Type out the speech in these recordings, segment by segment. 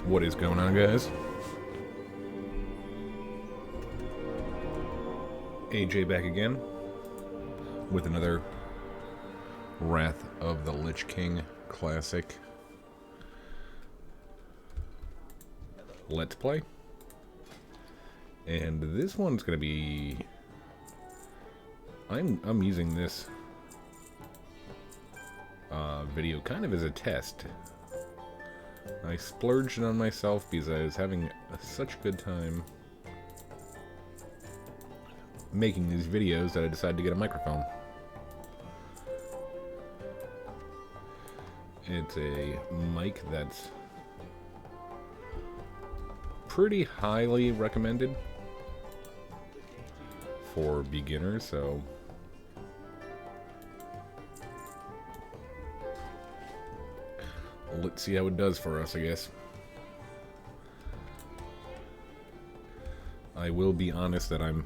What is going on, guys? AJ back again with another Wrath of the Lich King classic Let's Play. And this one's gonna be... I'm using this video kind of as a test. I splurged on myself because I was having such a good time making these videos that I decided to get a microphone. It's a mic that's pretty highly recommended for beginners, so let's see how it does for us, I guess. I will be honest that I'm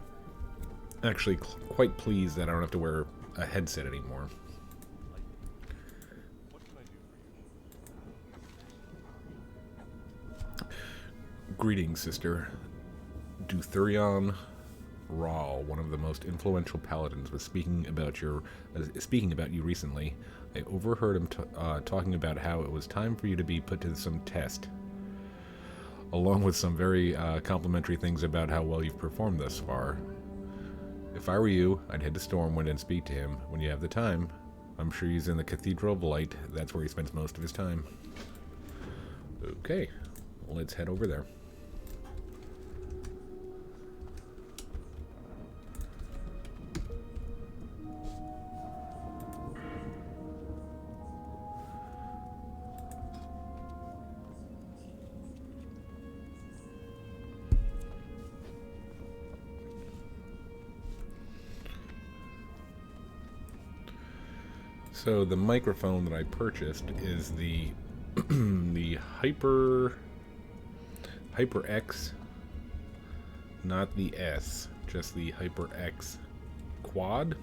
actually quite pleased that I don't have to wear a headset anymore. Greetings, sister. Duthurion Rahl, one of the most influential paladins, was speaking about you recently. I overheard him talking about how it was time for you to be put to some test, along with some very complimentary things about how well you've performed thus far. If I were you, I'd head to Stormwind and speak to him when you have the time. I'm sure he's in the Cathedral of Light. That's where he spends most of his time. Okay, let's head over there. So the microphone that I purchased is the the HyperX, not the S, just the HyperX Quad.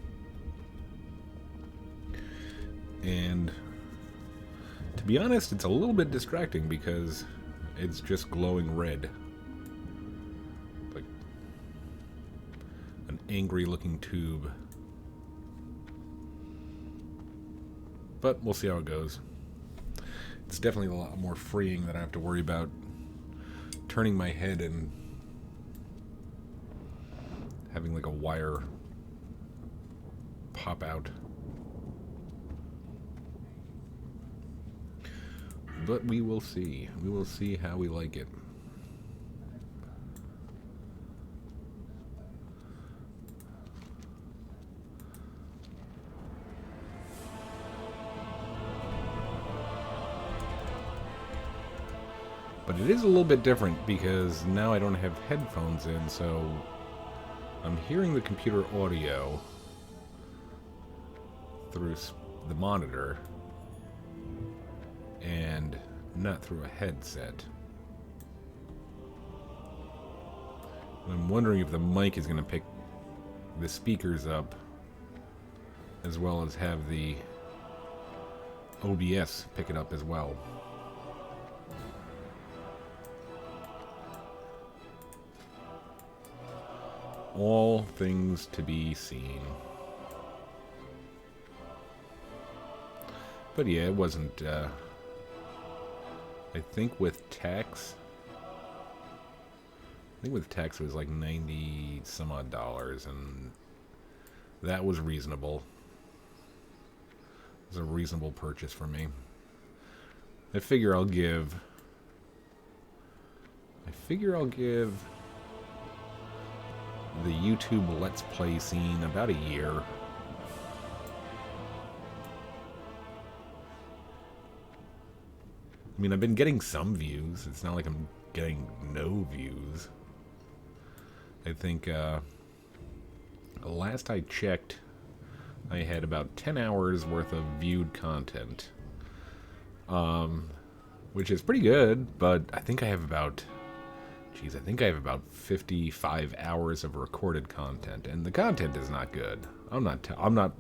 And to be honest, it's a little bit distracting because it's just glowing red, like an angry looking tube. But we'll see how it goes. It's definitely a lot more freeing than I have to worry about turning my head and having like a wire pop out. But we will see. We will see how we like it. But it is a little bit different because now I don't have headphones in, so I'm hearing the computer audio through the monitor and not through a headset. I'm wondering if the mic is going to pick the speakers up as well as have the OBS pick it up as well. All things to be seen. But yeah, it wasn't, I think with tax, it was like 90 some odd dollars, and that was reasonable. It was a reasonable purchase for me. I figure I'll give the YouTube Let's Play scene about a year. I mean, I've been getting some views. It's not like I'm getting no views. I think, last I checked, I had about 10 hours worth of viewed content. Which is pretty good, but I think I have about... I think I have about 55 hours of recorded content, and the content is not good. I'm not...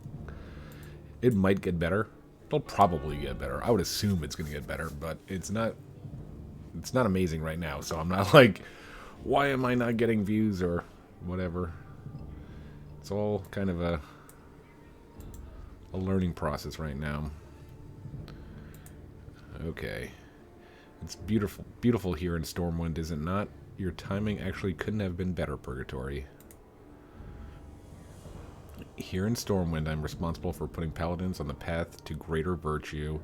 It might get better. It'll probably get better. I would assume it's going to get better, but it's not It's not amazing right now, so I'm not like, why am I not getting views or whatever. It's all kind of a learning process right now. Okay. It's beautiful here in Stormwind, is it not? Your timing actually couldn't have been better, Purgatory. Here in Stormwind, I'm responsible for putting paladins on the path to greater virtue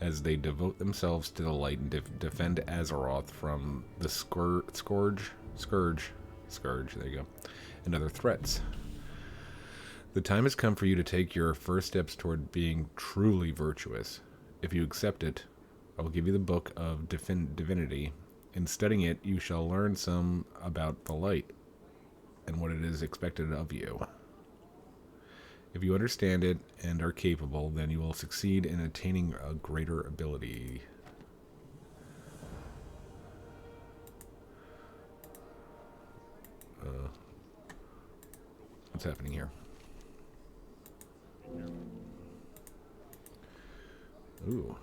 as they devote themselves to the light and defend Azeroth from the Scourge, there you go, and other threats. The time has come for you to take your first steps toward being truly virtuous. If you accept it, I will give you the Book of Divinity. In studying it, you shall learn some about the light and what it is expected of you. If you understand it and are capable, then you will succeed in attaining a greater ability. What's happening here? Ooh.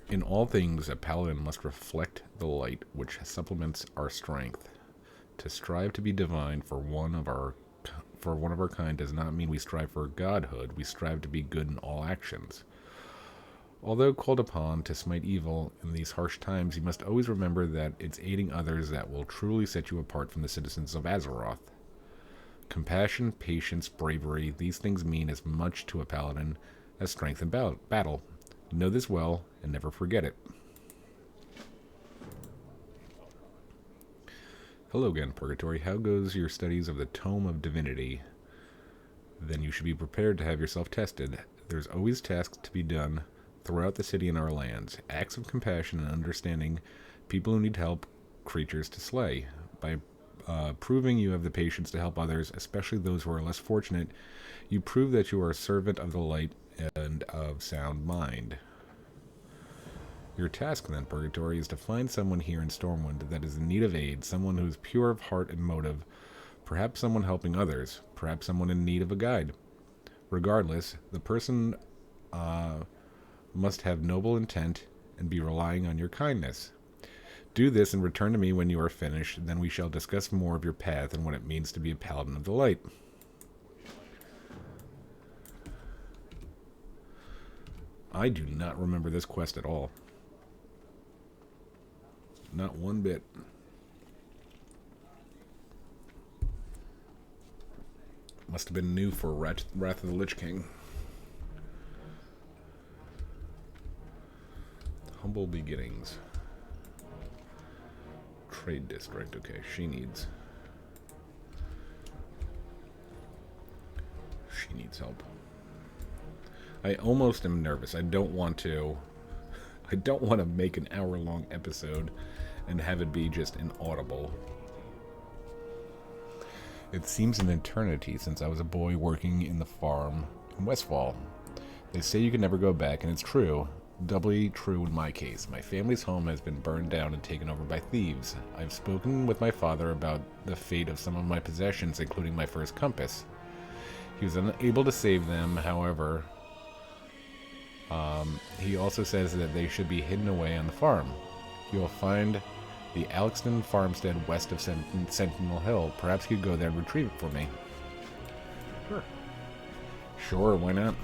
In all things, a paladin must reflect the light which supplements our strength. To strive to be divine for one of our kind does not mean we strive for godhood. We strive to be good in all actions. Although called upon to smite evil in these harsh times, you must always remember that it's aiding others that will truly set you apart from the citizens of Azeroth. Compassion, patience, bravery, these things mean as much to a paladin as strength in battle. Know this well and never forget it. Hello again, Purgatory. How goes your studies of the Tome of Divinity? Then you should be prepared to have yourself tested. There's always tasks to be done throughout the city and our lands. Acts of compassion and understanding people who need help, creatures to slay. By proving you have the patience to help others, especially those who are less fortunate, you prove that you are a servant of the light and of sound mind. Your task, then, Purgatory, is to find someone here in Stormwind that is in need of aid, someone who is pure of heart and motive, perhaps someone helping others, perhaps someone in need of a guide. Regardless, the person must have noble intent and be relying on your kindness. Do this and return to me when you are finished, then we shall discuss more of your path and what it means to be a Paladin of the Light. I do not remember this quest at all. Not one bit. Must have been new for Wrath of the Lich King. Humble beginnings. Trade district. Okay, she needs help. I almost am nervous. I don't want to make an hour-long episode and have it be just inaudible. It seems an eternity since I was a boy working in the farm in Westfall. They say you can never go back, and it's true. Doubly true in my case. My family's home has been burned down and taken over by thieves. I've spoken with my father about the fate of some of my possessions, including my first compass. He was unable to save them, however. He also says that they should be hidden away on the farm. You will find the Alexton farmstead west of Sentinel Hill. Perhaps you could go there and retrieve it for me. Sure. Sure, why not?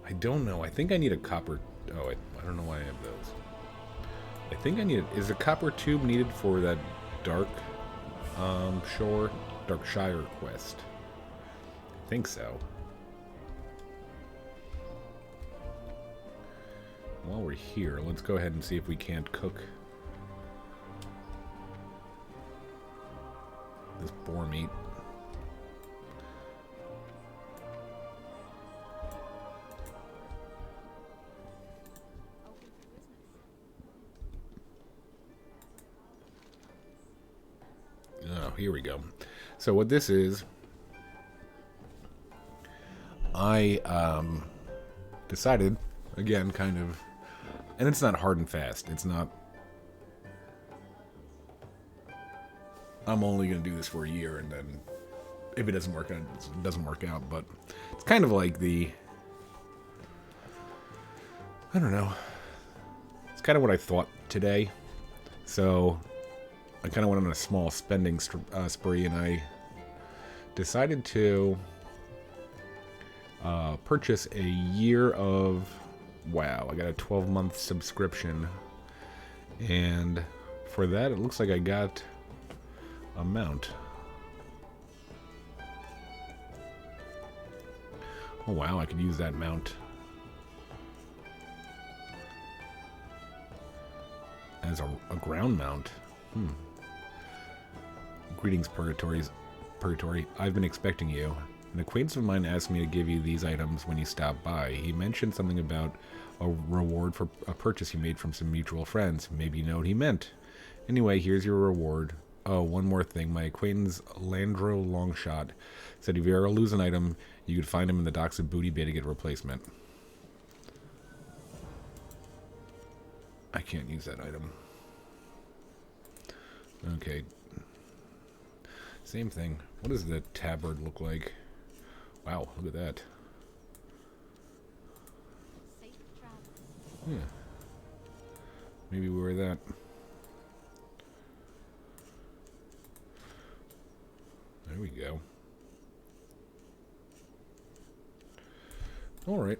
I don't know. I think I need a copper... Oh, I don't know why I have those. I think I need... Is a copper tube needed for that Dark Darkshire quest? I think so. While we're here, let's go ahead and see if we can't cook this boar meat. here we go. So what this is, I decided, again, kind of, and it's not hard and fast. It's not, I'm only going to do this for a year, and then if it doesn't work out, it doesn't work out. But it's kind of like I don't know. It's kind of what I thought today. So I kind of went on a small spending spree, and I decided to purchase a year of WoW. I got a 12-month subscription, and for that, it looks like I got a mount. Oh wow, I could use that mount as a ground mount. Greetings, Purgatory. I've been expecting you. An acquaintance of mine asked me to give you these items when you stopped by. He mentioned something about a reward for a purchase he made from some mutual friends. Maybe you know what he meant. Anyway, here's your reward. Oh, one more thing. My acquaintance, Landro Longshot, said if you ever lose an item, you could find him in the docks of Booty Bay to get a replacement. I can't use that item. Okay. Same thing. What does the tabard look like? Wow, look at that. Yeah. Maybe we wear that. There we go. Alright.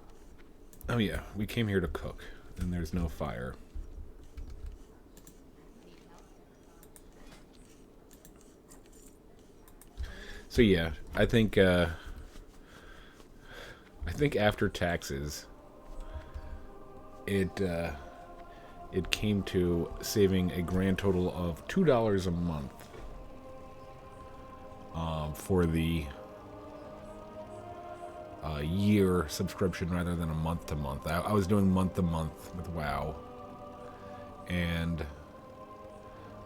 Oh yeah, we came here to cook, and there's no fire. So yeah, I think after taxes, it came to saving a grand total of $2 a month for the year subscription rather than a month to month. I was doing month to month with WoW, and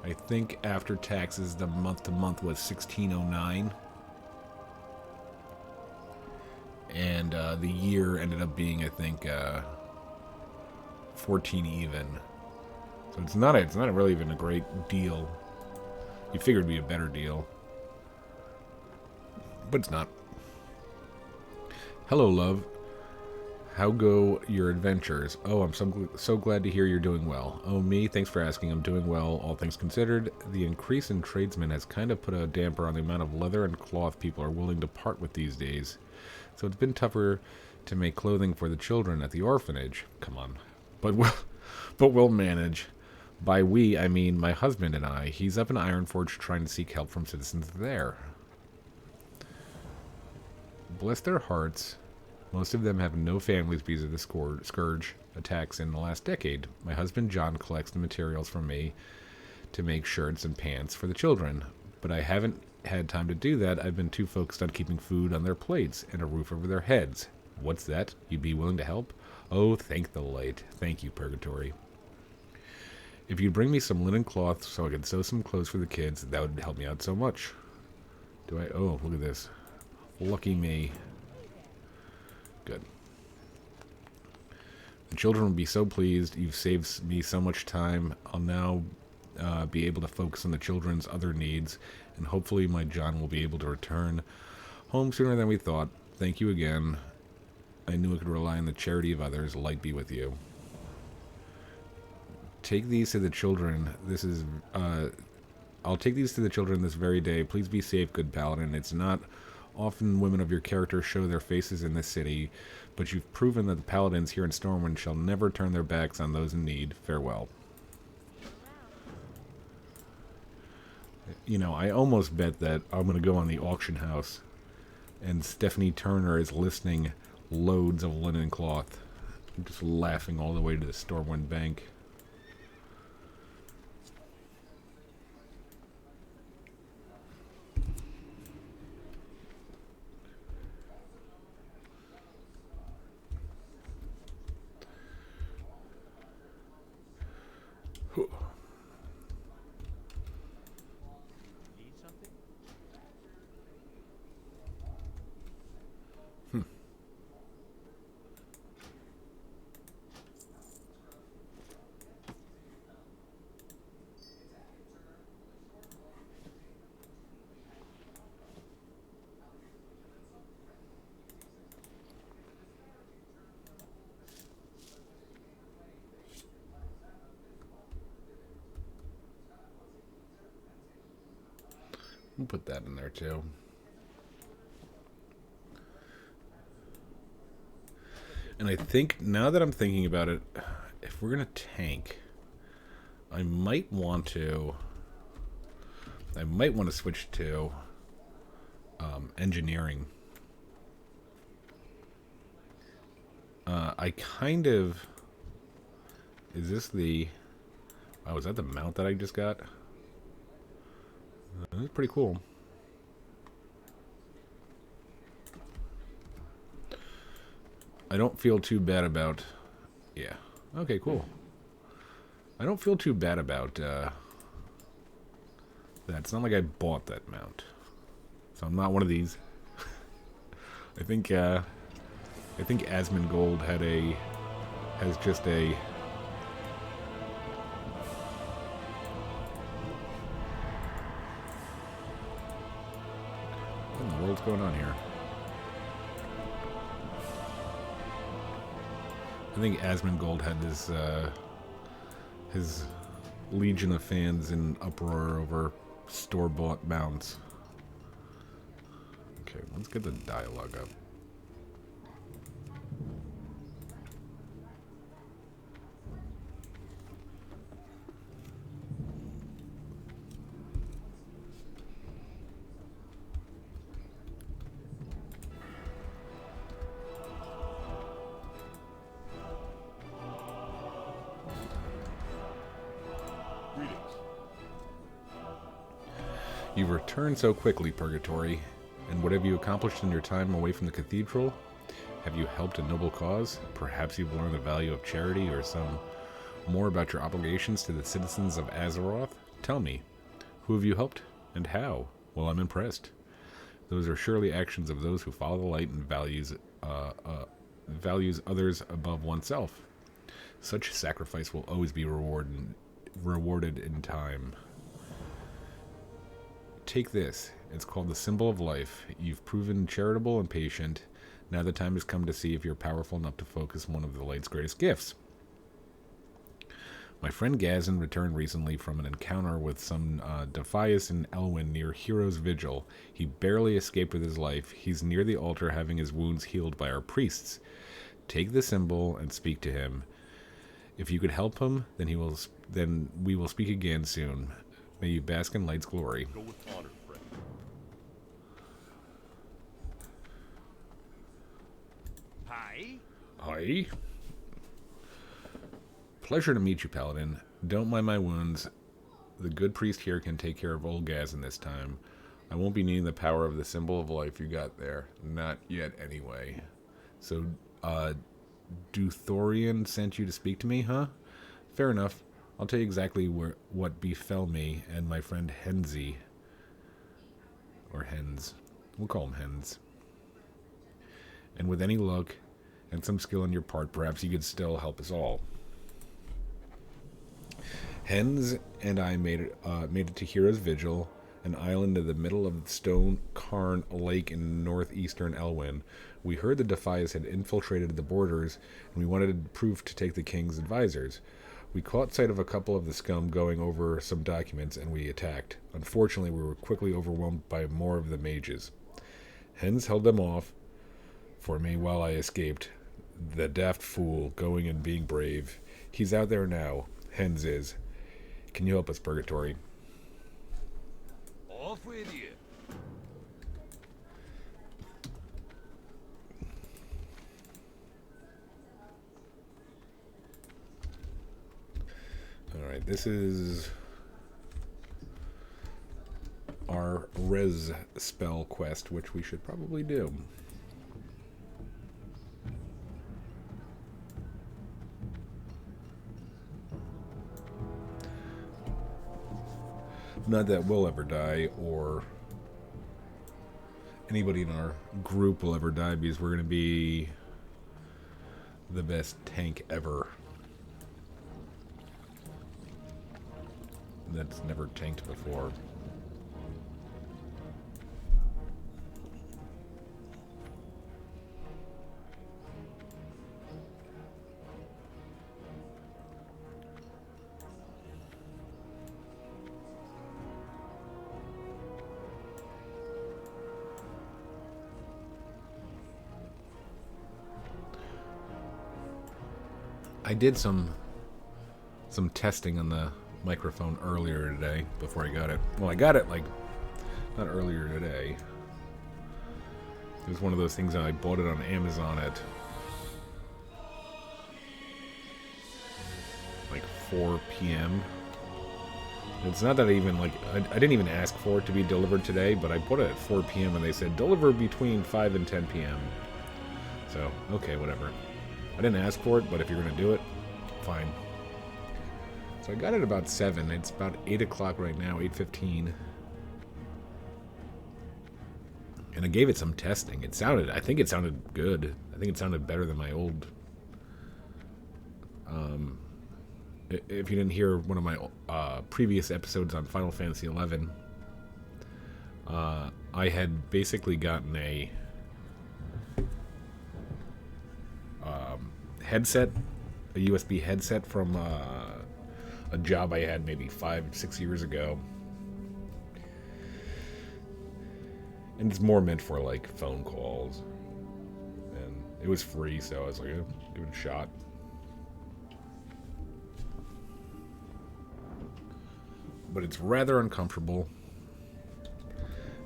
I think after taxes, the month to month was $16.09. And the year ended up being, I think, 14 even. So it's not really even a great deal. You figured it'd be a better deal, but it's not. Hello, love. How go your adventures? Oh, I'm so glad to hear you're doing well. Oh, me? Thanks for asking. I'm doing well, all things considered. The increase in tradesmen has kind of put a damper on the amount of leather and cloth people are willing to part with these days. So it's been tougher to make clothing for the children at the orphanage. Come on. But we'll manage. By we, I mean my husband and I. He's up in Ironforge trying to seek help from citizens there. Bless their hearts. Most of them have no families because of the scourge attacks in the last decade. My husband John collects the materials from me to make shirts and pants for the children. But I haven't had time to do that. I've been too focused on keeping food on their plates and a roof over their heads. What's that? You'd be willing to help? Oh, thank the light. Thank you, Purgatory. If you'd bring me some linen cloth so I could sew some clothes for the kids, that would help me out so much. Do I? Oh, look at this. Lucky me. Good. The children will be so pleased. You've saved me so much time. I'll now be able to focus on the children's other needs, and hopefully my John will be able to return home sooner than we thought. Thank you again. I knew I could rely on the charity of others. Light be with you. Take these to the children. I'll take these to the children this very day. Please be safe, good Paladin. It's not often women of your character show their faces in this city, but you've proven that the Paladins here in Stormwind shall never turn their backs on those in need. Farewell. You know, I almost bet that I'm going to go on the auction house and Stephanie Turner is listing loads of linen cloth. I'm just laughing all the way to the Stormwind Bank. We'll put that in there too. And I think, now that I'm thinking about it, if we're going to tank, I might want to switch to engineering. I kind of... Is this the... Oh, is that the mount that I just got? That's pretty cool. I don't feel too bad about... Yeah. Okay, cool. I don't feel too bad about that. It's not like I bought that mount. So I'm not one of these. I think Asmongold has just a... What in the world's going on here? I think Asmongold had this, his legion of fans in uproar over store-bought mounts. Okay, let's get the dialogue up. You've returned so quickly, Purgatory, and what have you accomplished in your time away from the cathedral? Have you helped a noble cause? Perhaps you've learned the value of charity or some more about your obligations to the citizens of Azeroth? Tell me, who have you helped and how? Well, I'm impressed. Those are surely actions of those who follow the light and values others above oneself. Such sacrifice will always be rewarded in time. Take this. It's called the Symbol of Life. You've proven charitable and patient. Now the time has come to see if you're powerful enough to focus one of the light's greatest gifts. My friend Gazin returned recently from an encounter with some Defias in Elwyn near Hero's Vigil. He barely escaped with his life. He's near the altar having his wounds healed by our priests. Take the symbol and speak to him. If you could help him, then we will speak again soon. May you bask in light's glory. Go with honor, friend. Hi. Hi. Pleasure to meet you, Paladin. Don't mind my wounds. The good priest here can take care of old Gazin this time. I won't be needing the power of the Symbol of Life you got there. Not yet, anyway. So, Duthorian sent you to speak to me, huh? Fair enough. I'll tell you exactly what befell me and my friend Henzi. Or Hens. We'll call him Hens. And with any luck and some skill on your part, perhaps you could still help us all. Hens and I made it to Hero's Vigil, an island in the middle of the Stone Carn Lake in northeastern Elwyn. We heard the Defias had infiltrated the borders, and we wanted proof to take the king's advisors. We caught sight of a couple of the scum going over some documents, and we attacked. Unfortunately, we were quickly overwhelmed by more of the mages. Hens held them off for me while I escaped. The daft fool, going and being brave. He's out there now. Hens is. Can you help us, Purgatory? Off with you. Alright, this is our res spell quest, which we should probably do. Not that we'll ever die, or anybody in our group will ever die, because we're going to be the best tank ever. That's never tanked before. I did some testing on the microphone earlier today before I got it. Well, I got it like not earlier today. It was one of those things that I bought it on Amazon at like 4 p.m. It's not that I even like I didn't even ask for it to be delivered today, but I bought it at 4 p.m. and they said deliver between 5 and 10 p.m. So, okay, whatever. I didn't ask for it, but if you're going to do it, fine. So I got it about 7. It's about 8 o'clock right now, 8:15. And I gave it some testing. I think it sounded good. I think it sounded better than my old... if you didn't hear one of my previous episodes on Final Fantasy XI, I had basically gotten a headset, a USB headset from a job I had maybe 5-6 years ago. And it's more meant for like phone calls. And it was free, so I was like, give it a shot. But it's rather uncomfortable.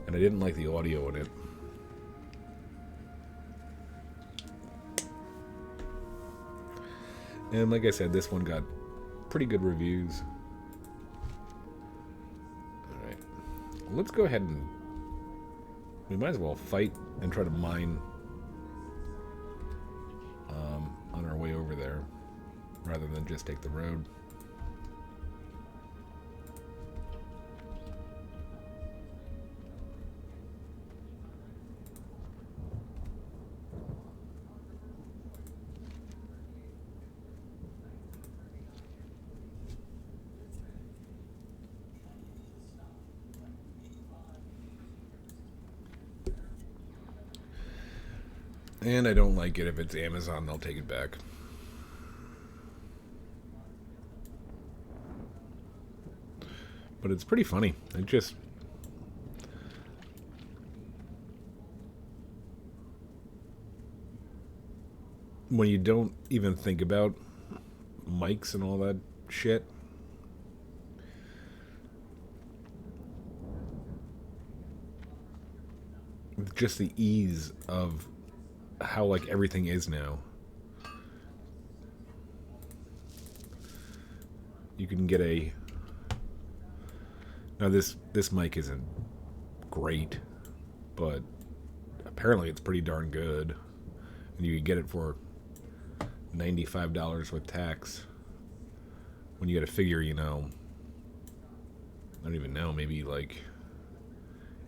And I didn't like the audio in it. And like I said, this one got pretty good reviews. Alright. Let's go ahead and... we might as well fight and try to mine on our way over there, rather than just take the road. And I don't like it if it's Amazon, they'll take it back. But it's pretty funny. It just... when you don't even think about mics and all that shit, just the ease of how like everything is now. You can get a... now this mic isn't great, but apparently it's pretty darn good. And you can get it for $95 with tax. When you gotta figure, I don't even know, maybe like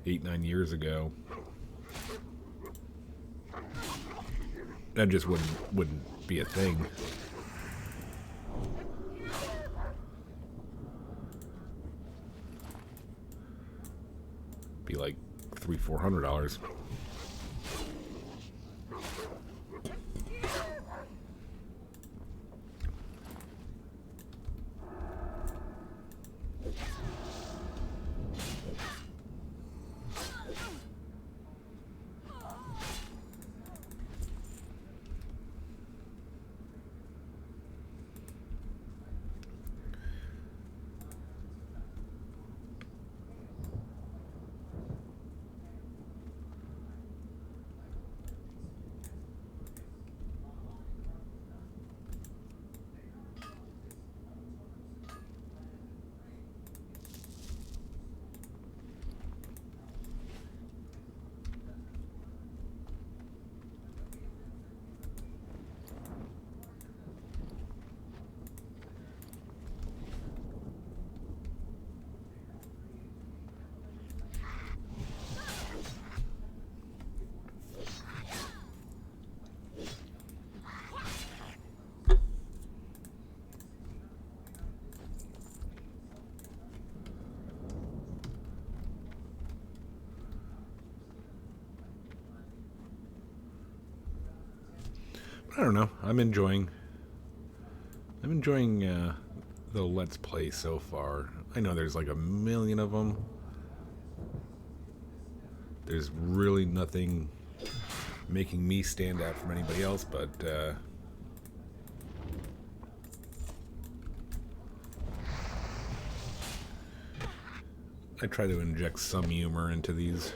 8-9 years ago, that just wouldn't be a thing. Be like $300-400. I don't know. I'm enjoying the Let's Play so far. I know there's like a million of them. There's really nothing making me stand out from anybody else, but I try to inject some humor into these.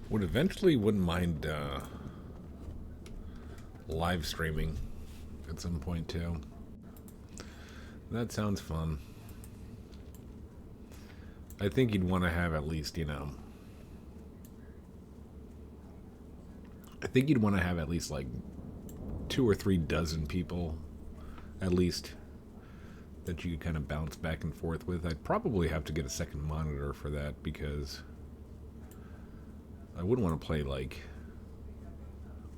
Wouldn't mind live streaming at some point too. That sounds fun. I think you'd want to have at least, I think you'd want to have at least like 2 or 3 dozen people, at least, that you could kind of bounce back and forth with. I'd probably have to get a second monitor for that because I wouldn't want to play like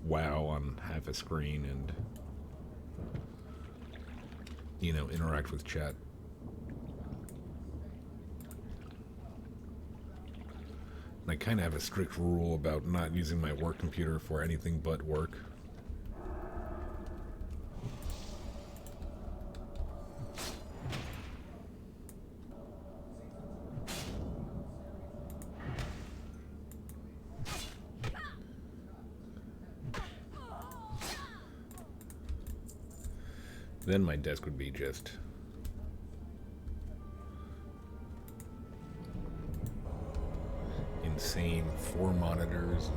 WoW on half a screen and, interact with chat. And I kind of have a strict rule about not using my work computer for anything but work. Then my desk would be just insane. 4 monitors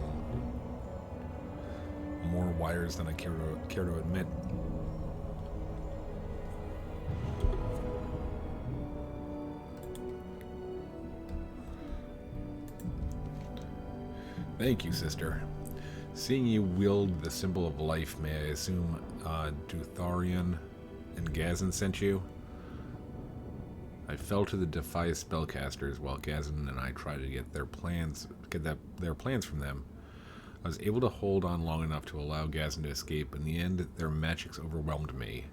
and more wires than I care to admit. Thank you, sister. Seeing you wield the symbol of life, may I assume Dutharion and Gazin sent you? I fell to the Defias spellcasters while Gazin and I tried to get their plans from them. I was able to hold on long enough to allow Gazin to escape. In the end, their magics overwhelmed me,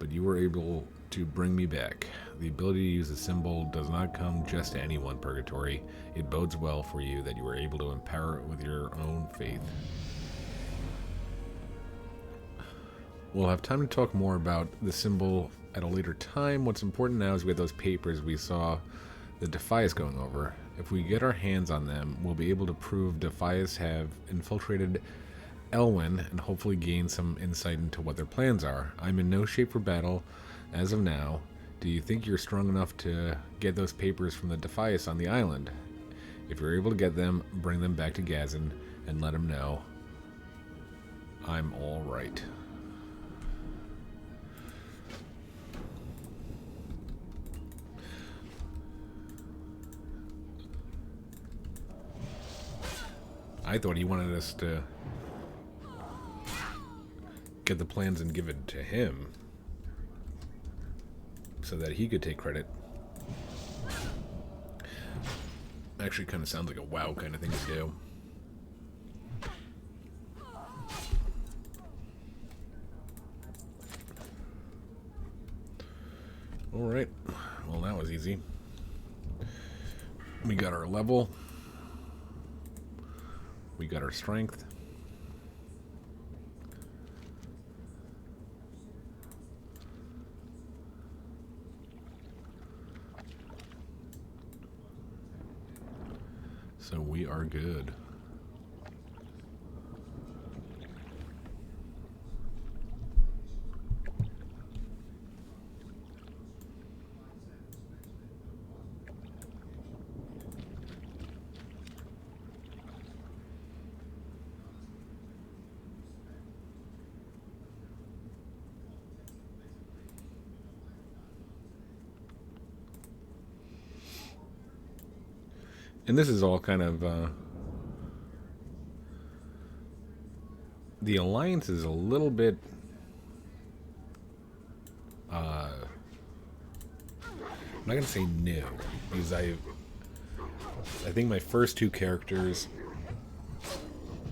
but you were able to bring me back. The ability to use the symbol does not come just to anyone, Purgatory. It bodes well for you that you were able to empower it with your own faith. We'll have time to talk more about the symbol at a later time. What's important now is we have those papers we saw the Defias going over. If we get our hands on them, we'll be able to prove Defias have infiltrated Elwyn and hopefully gain some insight into what their plans are. I'm in no shape for battle as of now. Do you think you're strong enough to get those papers from the Defias on the island? If you're able to get them, bring them back to Gazin and let him know I'm all right. I thought he wanted us to get the plans and give it to him so that he could take credit. Actually kind of sounds like a WoW kind of thing to do. Alright, well that was easy. We got our level. We got our strength. So we are good. And this is all kind of, the Alliance is a little bit, I'm not going to say new, because I think my first 2 characters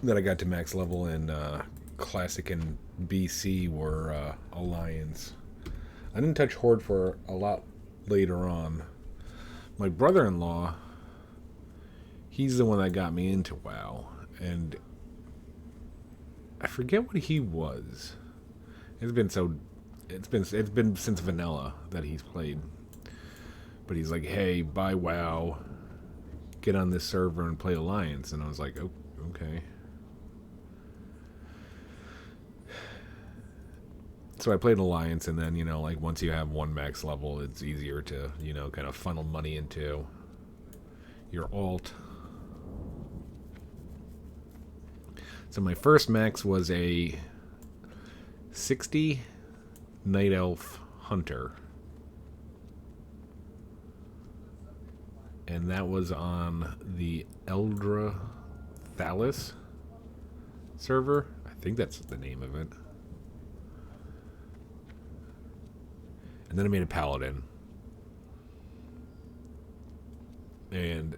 that I got to max level in Classic and BC were Alliance. I didn't touch Horde for a lot later on. My brother-in-law, he's the one that got me into WoW, and I forget what he was. It's been since vanilla that he's played. But he's like, "Hey, buy WoW, get on this server and play Alliance," and I was like, "Oh, okay." So I played Alliance, and then, like, once you have one max level, it's easier to, kind of funnel money into your alt. So my first max was a 60 Night Elf Hunter. And that was on the Eldra Thalis server. I think that's the name of it. And then I made a Paladin. And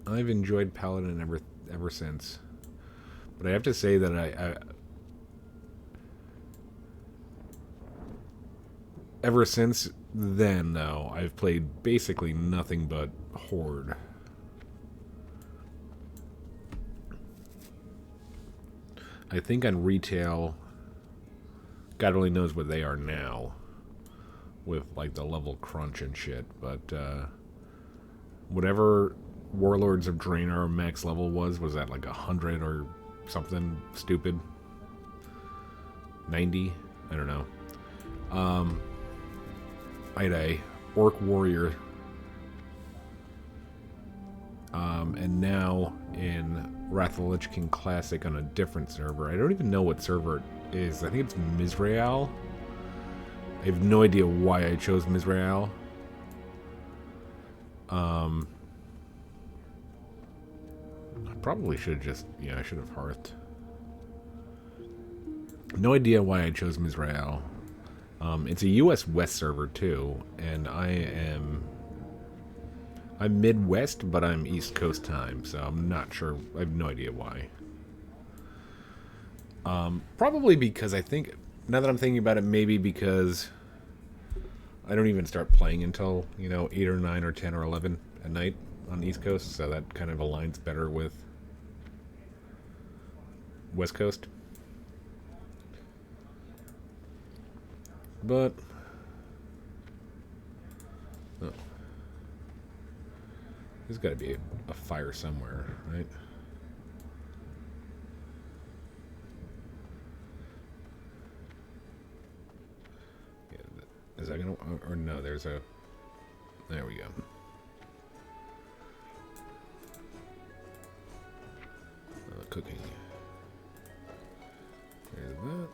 I've enjoyed Paladin ever since. But I have to say that I ever since then, though, I've played basically nothing but Horde. I think on retail, God only knows what they are now, with like the level crunch and shit. But whatever Warlords of Draenor max level was at like 100 or something stupid. 90? I don't know. I had a Orc Warrior. And now in Wrath of the Lich King Classic on a different server. I don't even know what server it is. I think it's Mizrael. I have no idea why I chose Mizrael. I probably should have just... Yeah, I should have hearthed. No idea why I chose Mizrael. It's a US West server, too. And I'm Midwest, but I'm East Coast time. So I'm not sure. I have no idea why. Probably because I think... Now that I'm thinking about it, maybe because I don't even start playing until, 8 or 9 or 10 or 11 at night on the East Coast. So that kind of aligns better with West Coast. But oh, there's got to be a fire somewhere, right? Yeah, is that gonna? Or no? There's a. There we go. Cooking. There's that.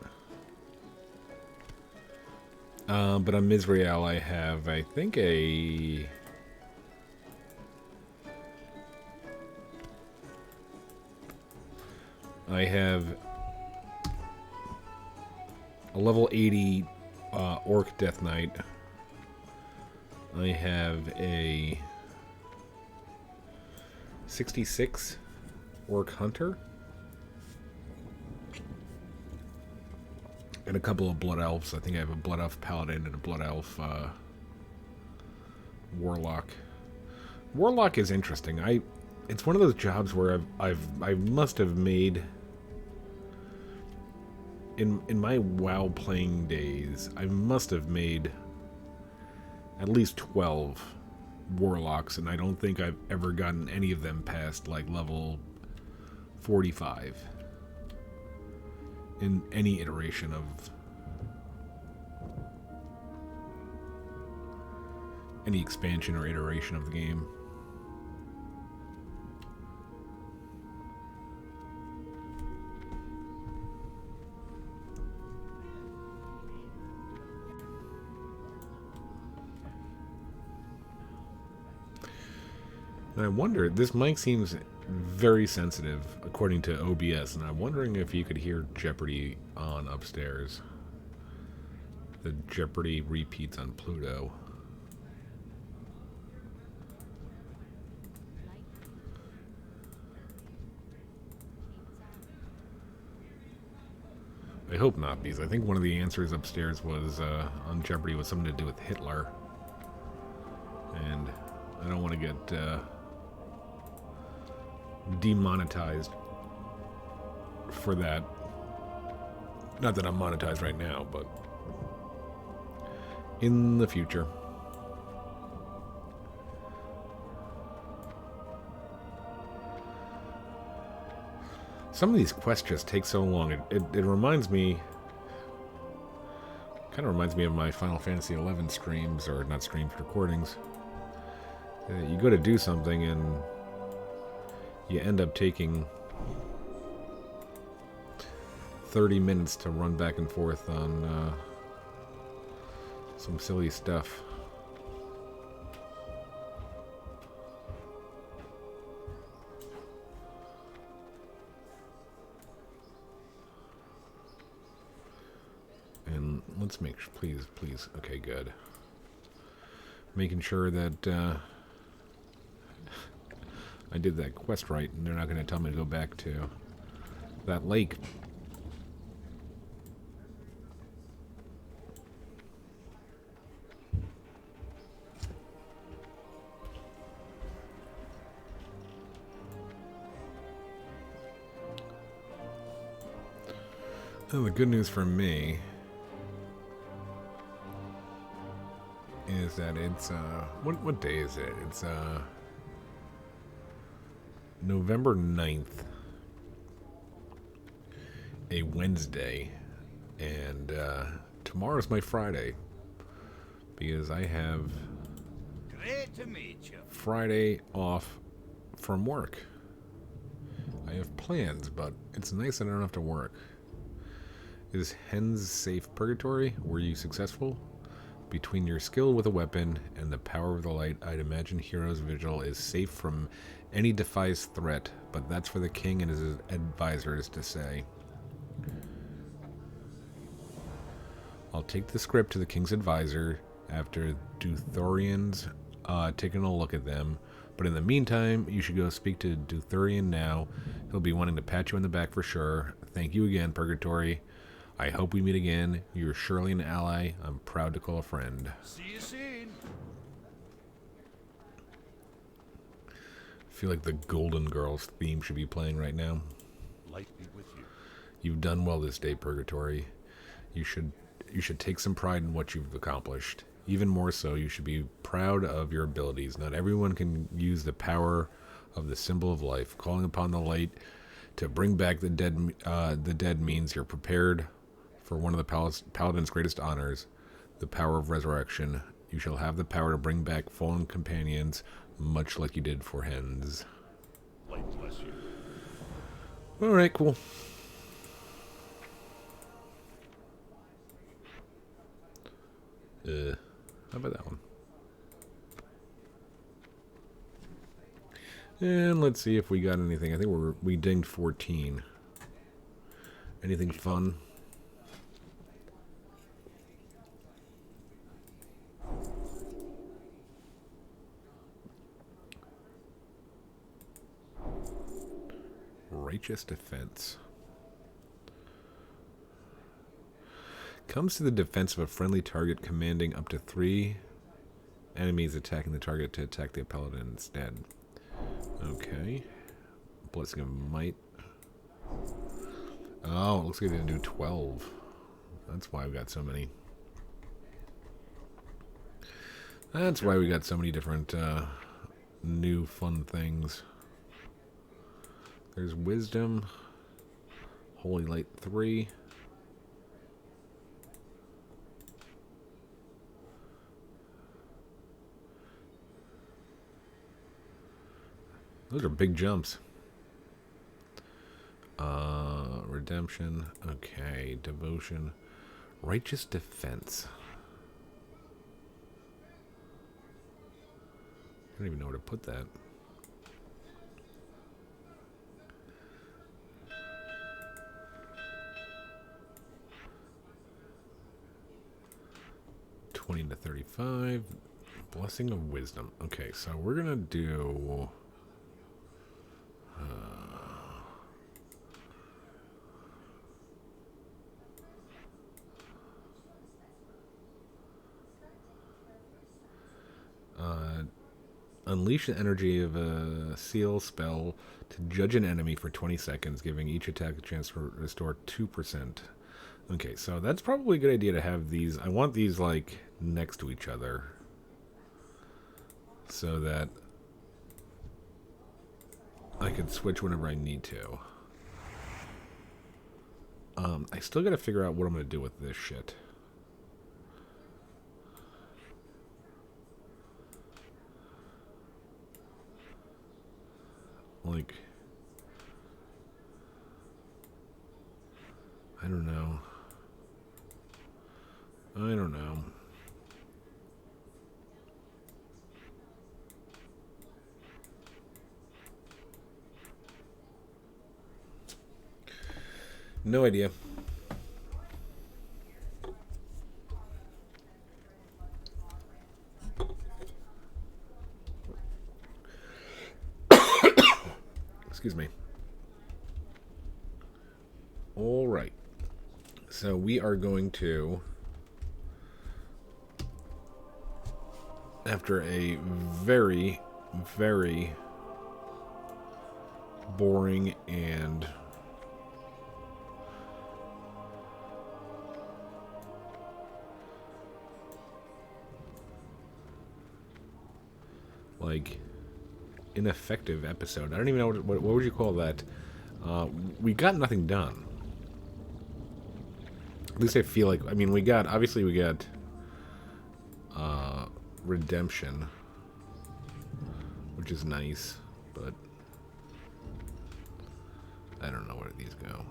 But on Mizrael, I have, I think, I have a level 80 Orc Death Knight. I have a 66 Orc Hunter. And a couple of Blood Elves. I think I have a Blood Elf Paladin and a Blood Elf Warlock. Warlock is interesting. It's one of those jobs where I must have made in my WoW playing days. I must have made at least 12 Warlocks, and I don't think I've ever gotten any of them past like level 45. In any iteration of any expansion or iteration of the game. And I wonder, this mic seems very sensitive according to OBS, and I'm wondering if you could hear Jeopardy on upstairs. The Jeopardy repeats on Pluto. I hope not, because I think one of the answers upstairs was on Jeopardy was something to do with Hitler, and I don't want to get demonetized for that. Not that I'm monetized right now, but in the future. Some of these quests just take so long. It reminds me Kind of reminds me of my Final Fantasy 11 streams, or not streams, recordings. You go to do something and you end up taking 30 minutes to run back and forth on some silly stuff. And let's make sure, please, okay, good. Making sure that I did that quest right, and they're not going to tell me to go back to that lake. Oh, the good news for me is that it's what day is it? It's November 9th, a Wednesday, and tomorrow's my Friday, because I have Great to meet you. Friday off from work. I have plans, but it's nice that I don't have to work. Is Hen's Safe Purgatory? Were you successful? Between your skill with a weapon and the power of the light, I'd imagine Hero's Vigil is safe from any defies threat, but that's for the king and his advisors to say. I'll take the script to the king's advisor after Duthorian's taking a look at them, but in the meantime, you should go speak to Duthorian now. He'll be wanting to pat you on the back for sure. Thank you again, Purgatory. I hope we meet again. You're surely an ally I'm proud to call a friend. See you soon. I feel like the Golden Girls theme should be playing right now. Light be with you. You've done well this day, Purgatory. You should take some pride in what you've accomplished. Even more so, you should be proud of your abilities. Not everyone can use the power of the symbol of life. Calling upon the light to bring back the dead means you're prepared for one of the Paladin's greatest honors, the power of resurrection. You shall have the power to bring back fallen companions, much like you did for Hens. Light bless you. Alright, cool. How about that one? And let's see if we got anything. I think we dinged 14. Anything fun? Righteous defense. Comes to the defense of a friendly target commanding up to 3 enemies attacking the target to attack the Paladin instead. Okay. Blessing of Might. Oh, it looks like they didn't do 12. That's why we got so many. That's why we got so many different new fun things. There's Wisdom. Holy Light 3. Those are big jumps. Redemption. Okay. Devotion. Righteous defense. I don't even know where to put that. $20 to $35. Blessing of Wisdom. Okay, so we're gonna do. Unleash the energy of a seal spell to judge an enemy for 20 seconds, giving each attack a chance to restore 2%. Okay, so that's probably a good idea to have these. I want these, like, next to each other, so that I can switch whenever I need to. I still gotta figure out what I'm gonna do with this shit. like... I don't know. I don't know. No idea. Excuse me. All right. So we are going to, after a very, very boring and like ineffective episode. I don't even know what would you call that. We got nothing done. At least I feel like, I mean, we got redemption, which is nice, but I don't know where these go.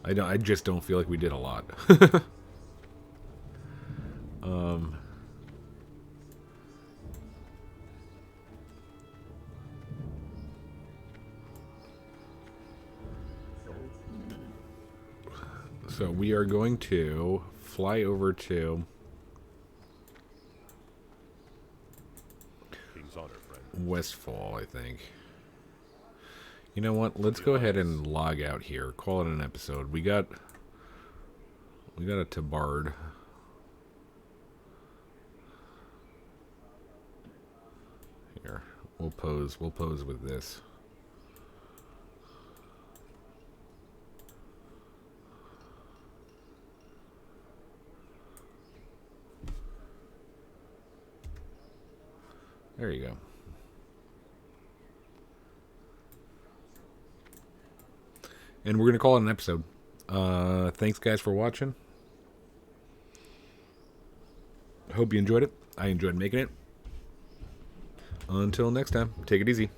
I just don't feel like we did a lot. So we are going to fly over to King's honor, friend. Westfall, I think. You know what? Let's go ahead and log out here. Call it an episode. We got a tabard. Here. We'll pose with this. There you go. And we're going to call it an episode. Thanks, guys, for watching. Hope you enjoyed it. I enjoyed making it. Until next time, take it easy.